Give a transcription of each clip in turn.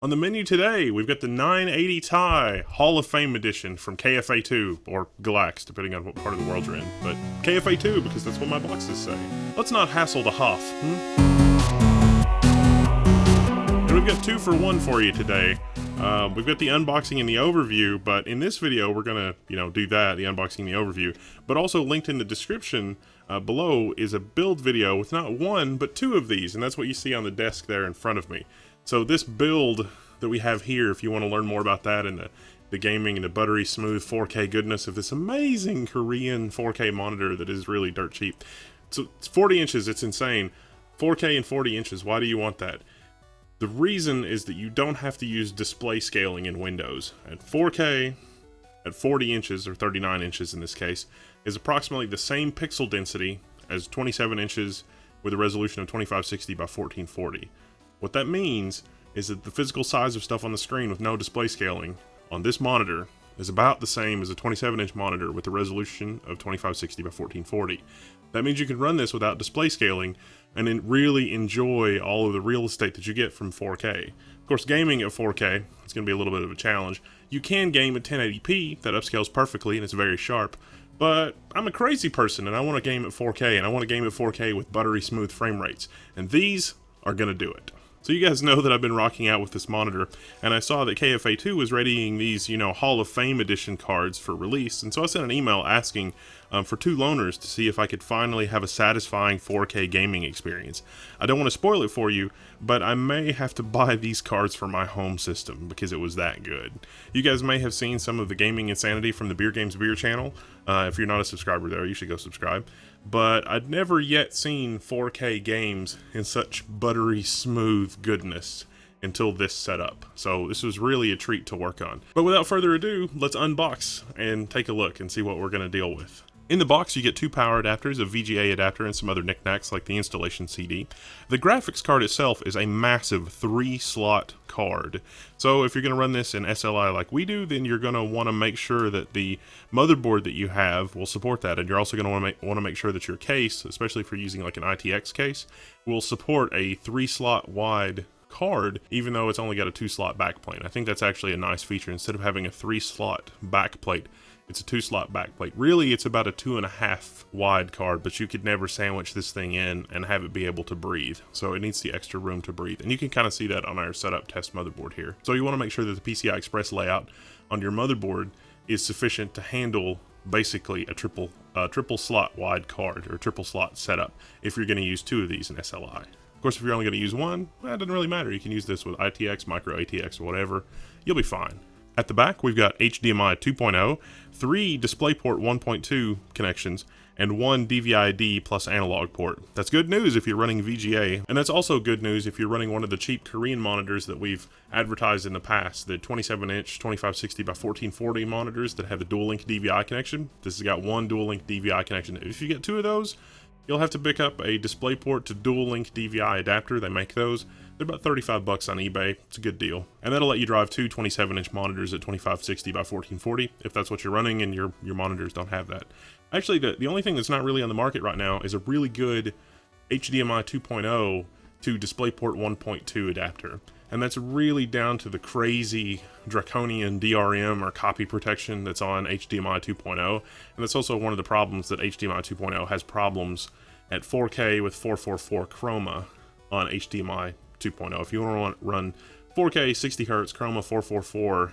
On the menu today, we've got the 980 Ti Hall of Fame edition from KFA2, or Galax, depending on what part of the world you're in. But KFA2, because that's what my boxes say. Let's not hassle the HOF, And we've got 2-for-1 for you today. We've got the unboxing and the overview, but in this video, we're gonna, do that, the unboxing and the overview. But also linked in the description below is a build video with not one, but two of these, and that's what you see on the desk there in front of me. So this build that we have here, if you want to learn more about that and the gaming and the buttery smooth 4K goodness of this amazing Korean 4K monitor that is really dirt cheap. So it's 40 inches, it's insane. 4K and 40 inches, why do you want that? The reason is that you don't have to use display scaling in Windows. At 4K, at 40 inches, or 39 inches in this case, is approximately the same pixel density as 27 inches with a resolution of 2560 by 1440. What that means is that the physical size of stuff on the screen with no display scaling on this monitor is about the same as a 27-inch monitor with a resolution of 2560 by 1440. That means you can run this without display scaling and then really enjoy all of the real estate that you get from 4K. Of course, gaming at 4K, it's going to be a little bit of a challenge. You can game at 1080p, that upscales perfectly and it's very sharp, but I'm a crazy person and I want to game at 4K, and I want to game at 4K with buttery smooth frame rates, and these are going to do it. So you guys know that I've been rocking out with this monitor, and I saw that KFA2 was readying these, Hall of Fame edition cards for release, and so I sent an email asking for 2 loaners to see if I could finally have a satisfying 4K gaming experience. I don't want to spoil it for you, but I may have to buy these cards for my home system because it was that good. You guys may have seen some of the gaming insanity from the Beer Games Beer channel. If you're not a subscriber there, you should go subscribe. But I'd never yet seen 4K games in such buttery smooth goodness until this setup. So this was really a treat to work on. But without further ado, let's unbox and take a look and see what we're going to deal with. In the box, you get 2 power adapters, a VGA adapter, and some other knickknacks like the installation CD. The graphics card itself is a massive 3-slot card. So if you're going to run this in SLI like we do, then you're going to want to make sure that the motherboard that you have will support that. And you're also going to want to make sure that your case, especially if you're using like an ITX case, will support a 3-slot wide card, even though it's only got a 2-slot backplate. I think that's actually a nice feature. Instead of having a 3-slot backplate, it's a 2-slot backplate. Really, it's about a 2.5 wide card, but you could never sandwich this thing in and have it be able to breathe. So it needs the extra room to breathe. And you can kind of see that on our setup test motherboard here. So you want to make sure that the PCI Express layout on your motherboard is sufficient to handle basically a triple slot wide card, or triple slot setup, if you're going to use 2 of these in SLI. Of course, if you're only going to use one, well, it doesn't really matter. You can use this with ITX, micro ATX, or whatever. You'll be fine. At the back, we've got HDMI 2.0, 3 DisplayPort 1.2 connections, and 1 DVI-D plus analog port. That's good news if you're running VGA, and that's also good news if you're running one of the cheap Korean monitors that we've advertised in the past, the 27-inch 2560 by 1440 monitors that have the dual-link DVI connection. This has got 1 dual-link DVI connection. If you get 2 of those, you'll have to pick up a DisplayPort to dual-link DVI adapter. They make those. They're about 35 bucks on eBay. It's a good deal. And that'll let you drive 2 27-inch monitors at 2560 by 1440 if that's what you're running and your monitors don't have that. Actually, the only thing that's not really on the market right now is a really good HDMI 2.0 to DisplayPort 1.2 adapter. And that's really down to the crazy draconian DRM or copy protection that's on HDMI 2.0. And that's also one of the problems that HDMI 2.0 has problems at 4K with 444 chroma on HDMI 2.0. If you want to run 4K 60 Hz chroma 444,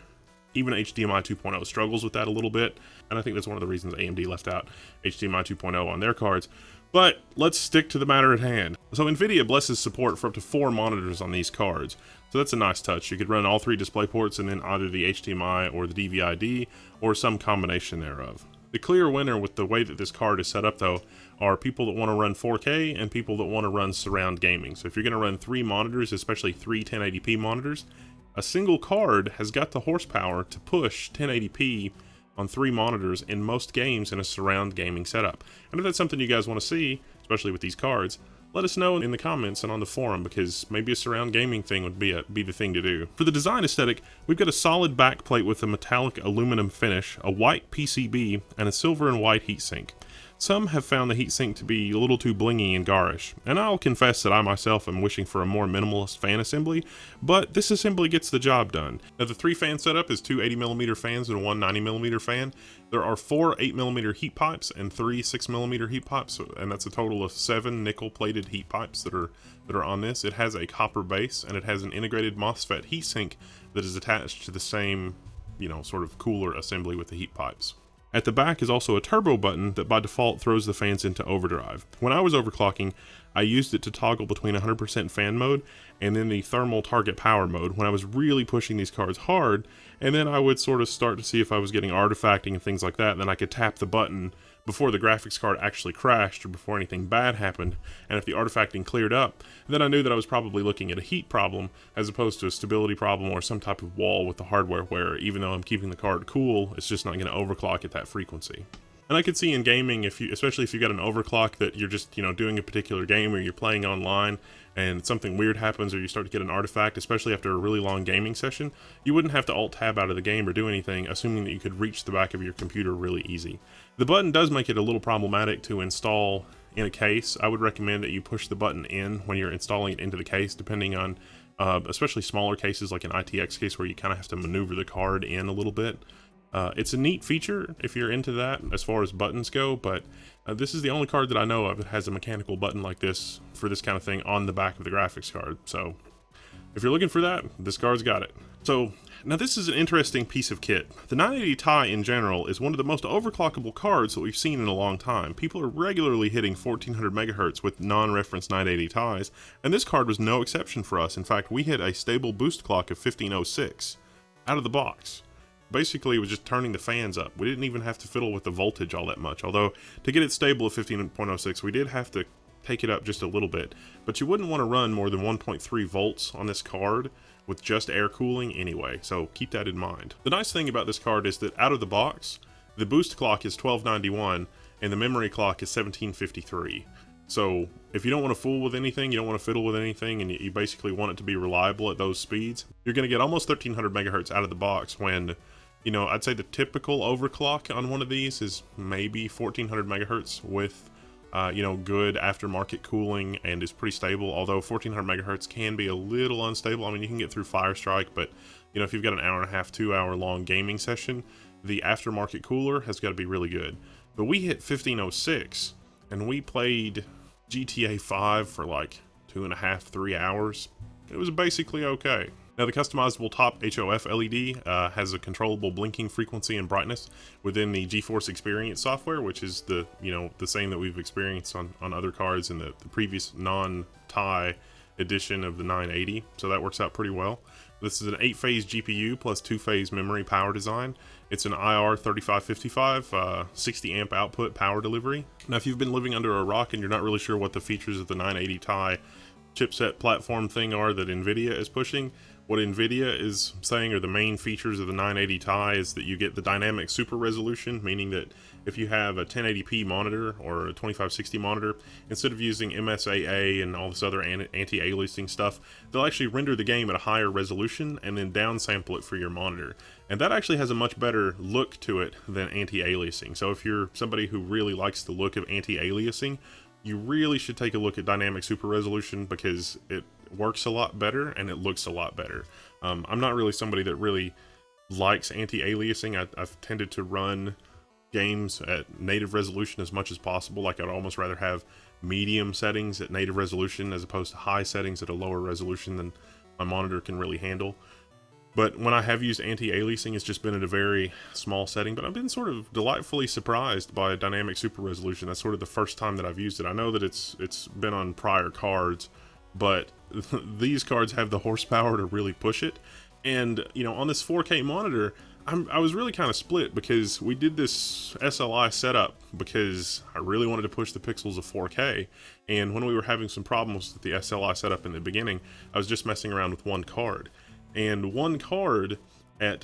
even HDMI 2.0 struggles with that a little bit. And I think that's one of the reasons AMD left out HDMI 2.0 on their cards. But let's stick to the matter at hand. So Nvidia blesses support for up to 4 monitors on these cards. So that's a nice touch. You could run all 3 display ports and then either the HDMI or the DVI-D or some combination thereof. The clear winner with the way that this card is set up, though, are people that want to run 4K and people that want to run surround gaming. So if you're going to run 3 monitors, especially 3 1080p monitors, a single card has got the horsepower to push 1080p on 3 monitors in most games in a surround gaming setup. And if that's something you guys want to see, especially with these cards, let us know in the comments and on the forum, because maybe a surround gaming thing would be the thing to do. For the design aesthetic, we've got a solid backplate with a metallic aluminum finish, a white PCB, and a silver and white heatsink. Some have found the heatsink to be a little too blingy and garish, and I'll confess that I myself am wishing for a more minimalist fan assembly, but this assembly gets the job done. Now the 3-fan setup is 2 80mm fans and one 90mm fan. There are 4 8mm heat pipes and 3 6mm heat pipes, and that's a total of 7 nickel-plated heat pipes that are on this. It has a copper base, and it has an integrated MOSFET heatsink that is attached to the same, sort of cooler assembly with the heat pipes. At the back is also a turbo button that by default throws the fans into overdrive. When I was overclocking, I used it to toggle between 100% fan mode and then the thermal target power mode when I was really pushing these cards hard, and then I would sort of start to see if I was getting artifacting and things like that, and then I could tap the button before the graphics card actually crashed or before anything bad happened, and if the artifacting cleared up, then I knew that I was probably looking at a heat problem as opposed to a stability problem or some type of wall with the hardware where even though I'm keeping the card cool, it's just not going to overclock at that frequency. And I could see in gaming, especially if you got an overclock that you're just, doing a particular game or you're playing online and something weird happens or you start to get an artifact, especially after a really long gaming session, you wouldn't have to alt-tab out of the game or do anything, assuming that you could reach the back of your computer really easy. The button does make it a little problematic to install in a case. I would recommend that you push the button in when you're installing it into the case, depending on, especially smaller cases like an ITX case where you kind of have to maneuver the card in a little bit. It's a neat feature if you're into that as far as buttons go, but this is the only card that I know of that has a mechanical button like this for this kind of thing on the back of the graphics card. So if you're looking for that, this card's got it. So now this is an interesting piece of kit. The 980 Ti in general is one of the most overclockable cards that we've seen in a long time. People are regularly hitting 1400 megahertz with non-reference 980 Tis, and this card was no exception for us. In fact, we hit a stable boost clock of 1506 out of the box. Basically, it was just turning the fans up. We didn't even have to fiddle with the voltage all that much, although to get it stable at 15.06, we did have to take it up just a little bit. But you wouldn't want to run more than 1.3 volts on this card with just air cooling anyway, so keep that in mind. The nice thing about this card is that out of the box, the boost clock is 1291 and the memory clock is 1753. So if you don't want to fool with anything, you don't want to fiddle with anything, and you basically want it to be reliable at those speeds, you're going to get almost 1300 megahertz out of the box when, I'd say the typical overclock on one of these is maybe 1400 megahertz with, good aftermarket cooling and is pretty stable, although 1400 megahertz can be a little unstable. I mean, you can get through Firestrike, but, if you've got an hour and a half, 2 hour long gaming session, the aftermarket cooler has got to be really good. But we hit 1506 and we played GTA 5 for like 2.5, 3 hours. It was basically okay. Now the customizable top HOF LED has a controllable blinking frequency and brightness within the GeForce Experience software, which is the same that we've experienced on other cards in the previous non-Ti edition of the 980. So that works out pretty well. This is an 8-phase GPU plus 2-phase memory power design. It's an IR3555 60 amp output power delivery. Now if you've been living under a rock and you're not really sure what the features of the 980 Ti chipset platform thing are that Nvidia is pushing, what Nvidia is saying are the main features of the 980 Ti is that you get the dynamic super resolution, meaning that if you have a 1080p monitor or a 2560 monitor, instead of using MSAA and all this other anti-aliasing stuff, they'll actually render the game at a higher resolution and then downsample it for your monitor. And that actually has a much better look to it than anti-aliasing. So if you're somebody who really likes the look of anti-aliasing, you really should take a look at dynamic super resolution because it works a lot better and it looks a lot better. I'm not really somebody that really likes anti-aliasing. I've tended to run games at native resolution as much as possible. Like I'd almost rather have medium settings at native resolution as opposed to high settings at a lower resolution than my monitor can really handle. But when I have used anti-aliasing, it's just been at a very small setting, but I've been sort of delightfully surprised by dynamic super resolution. That's sort of the first time that I've used it. I know that it's been on prior cards, but these cards have the horsepower to really push it. And, on this 4K monitor, I was really kind of split because we did this SLI setup because I really wanted to push the pixels of 4K. And when we were having some problems with the SLI setup in the beginning, I was just messing around with one card. And one card at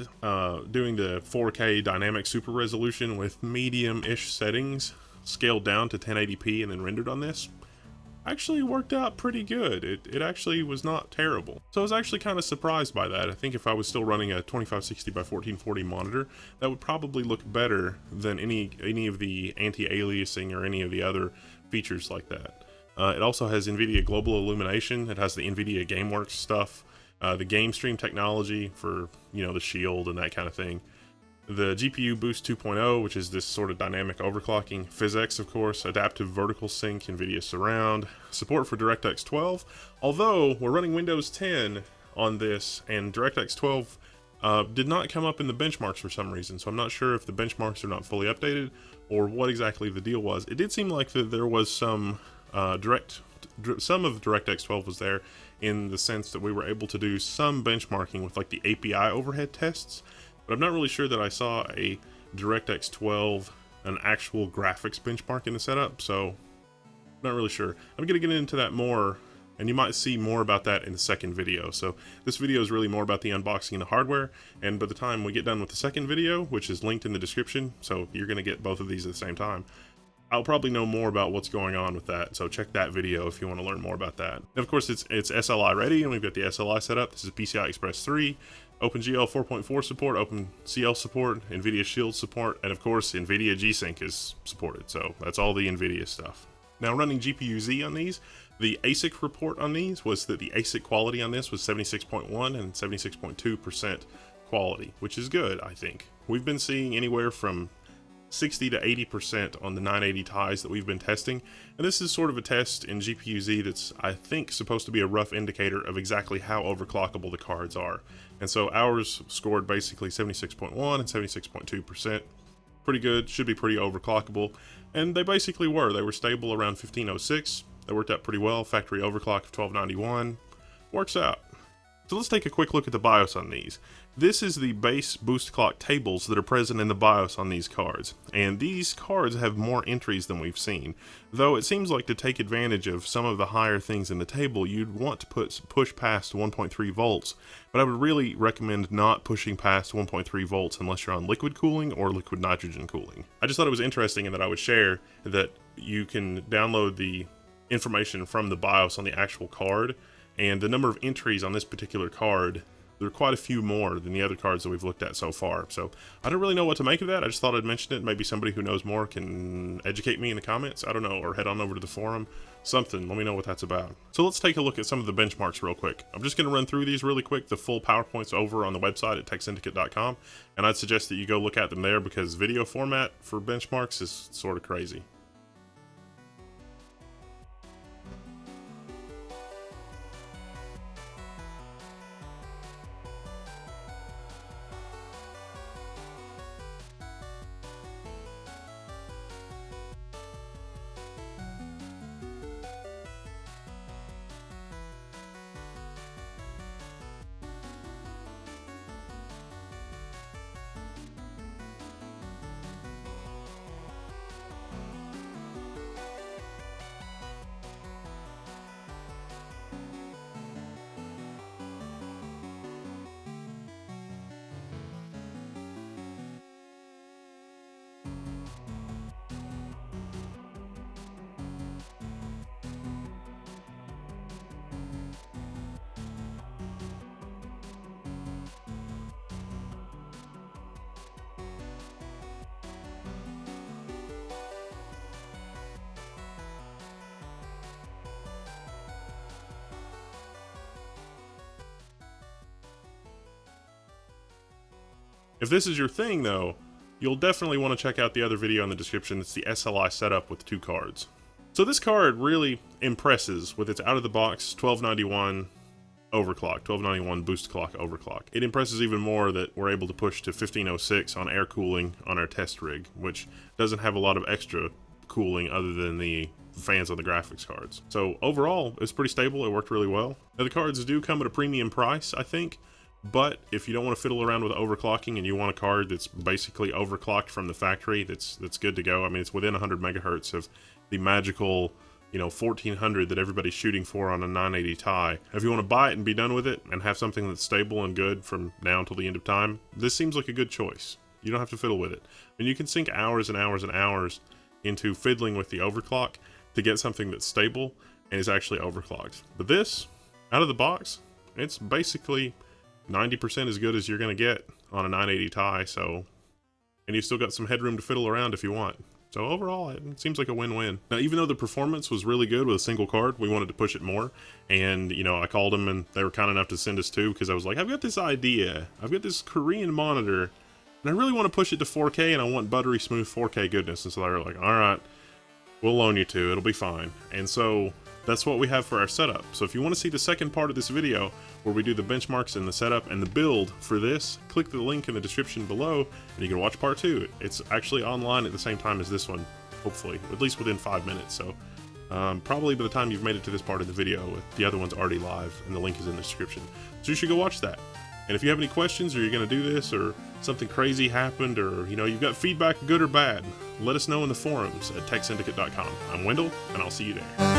doing the 4K dynamic super resolution with medium-ish settings scaled down to 1080p and then rendered on this actually worked out pretty good. It actually was not terrible. So I was actually kind of surprised by that. I think if I was still running a 2560 by 1440 monitor, that would probably look better than any of the anti-aliasing or any of the other features like that. It also has Nvidia global illumination. It has the Nvidia GameWorks stuff, the game stream technology for, you know, the shield and that kind of thing. The GPU Boost 2.0, which is this sort of dynamic overclocking, PhysX, of course, adaptive vertical sync, Nvidia Surround, support for DirectX 12, although we're running Windows 10 on this, and DirectX 12 did not come up in the benchmarks for some reason, so I'm not sure if the benchmarks are not fully updated, or what exactly the deal was. It did seem like that there was some of DirectX 12 was there, in the sense that we were able to do some benchmarking with like the API overhead tests, but I'm not really sure that I saw a DirectX 12, an actual graphics benchmark in the setup, so I'm not really sure. I'm going to get into that more, and you might see more about that in the second video. So this video is really more about the unboxing and the hardware, and by the time we get done with the second video, which is linked in the description, so you're going to get both of these at the same time, I'll probably know more about what's going on with that, so check that video if you want to learn more about that. And of course, it's SLI ready, and we've got the SLI set up. This is PCI Express 3, OpenGL 4.4 support, OpenCL support, NVIDIA Shield support, and of course, NVIDIA G-Sync is supported, so that's all the NVIDIA stuff. Now, running GPU-Z on these, the ASIC report on these was that the ASIC quality on this was 76.1 and 76.2% quality, which is good, I think. We've been seeing anywhere from 60 to 80% on the 980 Ti's that we've been testing, and this is sort of a test in GPU-Z that's, I think, supposed to be a rough indicator of exactly how overclockable the cards are. And so ours scored basically 76.1 and 76.2%. Pretty good, should be pretty overclockable, and they basically were. They were stable around 1506. They worked out pretty well. Factory overclock of 1291 works out. So let's take a quick look at the BIOS on these. This is the base boost clock tables that are present in the BIOS on these cards, and these cards have more entries than we've seen, though it seems like to take advantage of some of the higher things in the table, you'd want to push past 1.3 volts, but I would really recommend not pushing past 1.3 volts unless you're on liquid cooling or liquid nitrogen cooling. I just thought it was interesting and that I would share that you can download the information from the BIOS on the actual card, and the number of entries on this particular card, there are quite a few more than the other cards that we've looked at so far. So I don't really know what to make of that. I just thought I'd mention it. Maybe somebody who knows more can educate me in the comments. I don't know, or head on over to the forum. Something. Let me know what that's about. So let's take a look at some of the benchmarks real quick. I'm just going to run through these really quick. The full PowerPoint's over on the website at techsyndicate.com, and I'd suggest that you go look at them there because video format for benchmarks is sort of crazy. If this is your thing though, you'll definitely want to check out the other video in the description. It's the SLI setup with 2 cards. So this card really impresses with its out-of-the-box 1291 overclock, 1291 boost clock overclock. It impresses even more that we're able to push to 1506 on air cooling on our test rig, which doesn't have a lot of extra cooling other than the fans on the graphics cards. So overall, it's pretty stable. It worked really well. Now the cards do come at a premium price, I think. But if you don't want to fiddle around with overclocking and you want a card that's basically overclocked from the factory, that's good to go. I mean, it's within 100 megahertz of the magical, 1400 that everybody's shooting for on a 980 Ti. If you want to buy it and be done with it and have something that's stable and good from now until the end of time, this seems like a good choice. You don't have to fiddle with it. I mean, you can sink hours and hours and hours into fiddling with the overclock to get something that's stable, and it's actually overclocked. But this, out of the box, it's basically 90% as good as you're going to get on a 980 Ti, so, and you've still got some headroom to fiddle around if you want. So overall, it seems like a win-win. Now, even though the performance was really good with a single card, we wanted to push it more. And, you know, I called them and they were kind enough to send us two, because I was like, I've got this idea. I've got this Korean monitor, and I really want to push it to 4K, and I want buttery smooth 4K goodness. And so they were like, all right, we'll loan you two. It'll be fine. And so that's what we have for our setup. So if you want to see the second part of this video, where we do the benchmarks and the setup and the build for this, click the link in the description below and you can watch part 2. It's actually online at the same time as this one, hopefully, at least within 5 minutes. So probably by the time you've made it to this part of the video, the other one's already live and the link is in the description. So you should go watch that. And if you have any questions, or you're going to do this, or something crazy happened, or you know, you've got feedback, good or bad, let us know in the forums at techsyndicate.com. I'm Wendell, and I'll see you there.